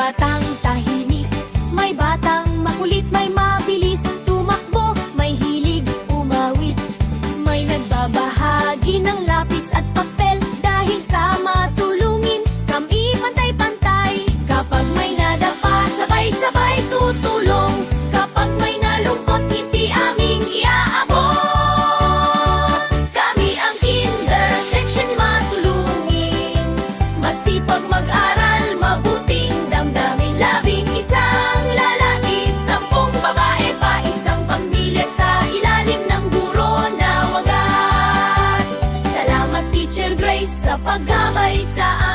batang tahimik, may batang makulit, may mabilis tumakbo, may hilig umawit. May nagbabahagi ng lapis at papel, dahil sa matulungin kami pantay-pantay. Kapag may nadapa, sabay-sabay tutulong. Kapag may nalungkot, hindi aming iaabot. Kami ang Kinder Section Matulungin, masipag mag-aral, mabuting damdamin. 11 lalaki, 10 babae pa, isang pamilya sa ilalim ng guro na wagas. Salamat Teacher Grace sa paggabay sa